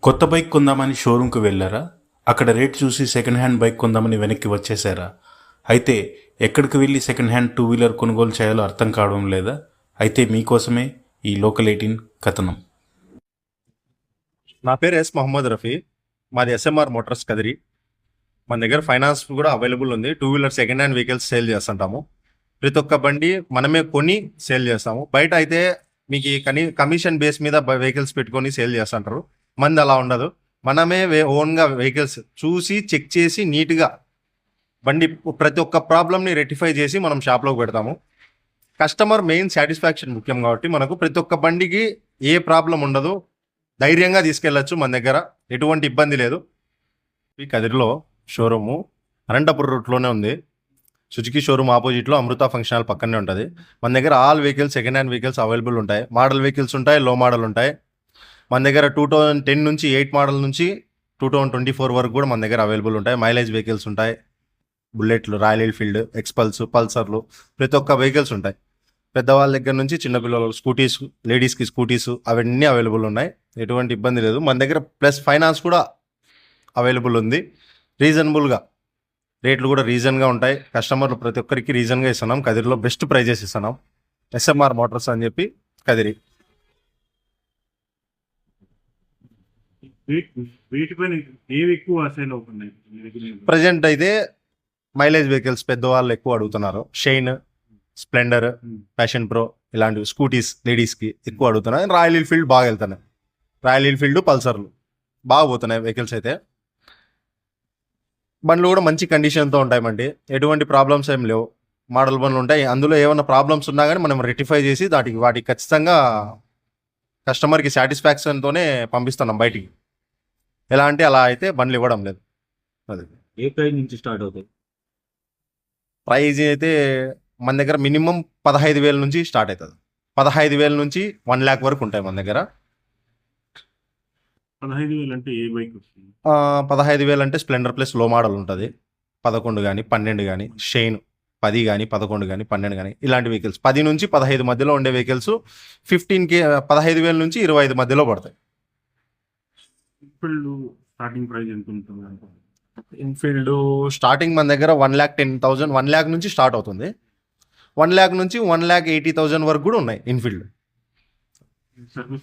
కొత్త బైక్ కొందామని షోరూంకి వెళ్ళారా? అక్కడ రేట్ చూసి సెకండ్ హ్యాండ్ బైక్ కొందామని వెనక్కి వచ్చేసారా? అయితే ఎక్కడికి వెళ్ళి సెకండ్ హ్యాండ్ టూ వీలర్ కొనుగోలు చేయాలో అర్థం కావడం లేదా? అయితే మీకోసమే ఈ లోకల్ 18 కథనం. నా పేరు మొహమ్మద్ రఫీ. మాది ఎస్ఎంఆర్ మోటార్స్ కదిరి. మన దగ్గర ఫైనాన్స్ కూడా అవైలబుల్ ఉంది. Two wheeler second hand vehicles sale చేస్తుంటాము. ప్రతి ఒక్క బండి మనమే కొని సేల్ చేస్తాము. బయట అయితే మీకు కమిషన్ బేస్ మీద వెహికల్స్ పెట్టుకొని సేల్ చేస్తుంటారు. మంది అలా ఉండదు. మనమే ఓన్గా వెహికల్స్ చూసి చెక్ చేసి నీట్గా బండి ప్రతి ఒక్క ప్రాబ్లమ్ని రెక్టిఫై చేసి మనం షాప్లోకి పెడతాము. కస్టమర్ మెయిన్ సాటిస్ఫాక్షన్ ముఖ్యం కాబట్టి మనకు ప్రతి ఒక్క బండికి ఏ ప్రాబ్లం ఉండదు, ధైర్యంగా తీసుకెళ్ళచ్చు. మన దగ్గర ఎటువంటి ఇబ్బంది లేదు. ఈ కదిరిలో షోరూము అనంతపురం రూట్లోనే ఉంది. సుజుకి షోరూమ్ ఆపోజిట్లో అమృత ఫంక్షన్ హాల్ పక్కనే ఉంటుంది. మన దగ్గర all vehicles second hand vehicles available ఉంటాయి. మోడల్ వెహికల్స్ ఉంటాయి, లో మోడల్ ఉంటాయి. మన దగ్గర 2010 నుంచి 8 మోడల్ నుంచి 2024 వరకు కూడా మన దగ్గర అవైలబుల్ ఉంటాయి. మైలేజ్ వెహికల్స్ ఉంటాయి, బుల్లెట్లు, రాయల్ ఎన్ఫీల్డ్, ఎక్స్పల్స్, పల్సర్లు, ప్రతి ఒక్క వెహికల్స్ ఉంటాయి. పెద్దవాళ్ళ దగ్గర నుంచి చిన్నపిల్లలు స్కూటీస్, లేడీస్కి స్కూటీస్ అవన్నీ అవైలబుల్ ఉన్నాయి. ఎటువంటి ఇబ్బంది లేదు. మన దగ్గర ప్లస్ ఫైనాన్స్ కూడా అవైలబుల్ ఉంది. రీజనబుల్గా రేట్లు కూడా రీజన్గా ఉంటాయి. కస్టమర్లు ప్రతి ఒక్కరికి రీజన్గా ఇస్తున్నాం. కదిరిలో బెస్ట్ ప్రైజెస్ ఇస్తున్నాం. ఎస్ఎంఆర్ మోటార్స్ అని చెప్పి కదిరి. ప్రజెంట్ అయితే మైలేజ్ వెహికల్స్ పెద్దవాళ్ళు ఎక్కువ అడుగుతున్నారు. షైన్, స్ప్లెండర్, ప్యాషన్ ప్రో ఇలాంటివి స్కూటీస్ లేడీస్కి ఎక్కువ అడుగుతున్నాయి. రాయల్ ఎన్ఫీల్డ్ బాగా వెళ్తున్నాయి. రాయల్ ఎన్ఫీల్డ్, పల్సర్లు బాగా పోతున్నాయి వెహికల్స్ అయితే. బండ్లు కూడా మంచి కండిషన్తో ఉంటాయి. ఎటువంటి ప్రాబ్లమ్స్ ఏం లేవు. మోడల్ బండ్లు ఉంటాయి. అందులో ఏమైనా ప్రాబ్లమ్స్ ఉన్నా కానీ మనం రెక్టిఫై చేసి వాటికి ఖచ్చితంగా కస్టమర్కి సాటిస్ఫాక్షన్తోనే పంపిస్తున్నాం బయటికి. ఎలా అంటే అలా అయితే బండ్లు ఇవ్వడం లేదు. అది ఏ ప్రైస్ నుంచి స్టార్ట్ అవుతాయి? ప్రైజ్ అయితే మన దగ్గర మినిమం 15,000 నుంచి స్టార్ట్ అవుతుంది. 15,000 నుంచి 1 lakh వరకు ఉంటాయి మన దగ్గర. 15,000 అంటే ఏ బైక్ వస్తుంది? 15,000 అంటే స్ప్లెండర్ ప్లస్ లో మోడల్ ఉంటుంది. 11 కానీ 12 కానీ, షైన్ 10 కానీ 11 కానీ 12 కానీ ఇలాంటి వెహికల్స్ 10 నుంచి 15 మధ్యలో ఉండే వెహికల్స్ 15,000 నుంచి 25 మధ్యలో పడతాయి. స్టార్టింగ్ ప్రైస్ ఎంత ఉంటుంది? ఇన్ఫీల్డ్ స్టార్టింగ్ మన దగ్గర 1,10,000, 1 lakh నుంచి స్టార్ట్ అవుతుంది. 1 lakh నుంచి 1,80,000 వరకు కూడా ఉన్నాయి ఇన్ఫీల్డ్. సర్వీస్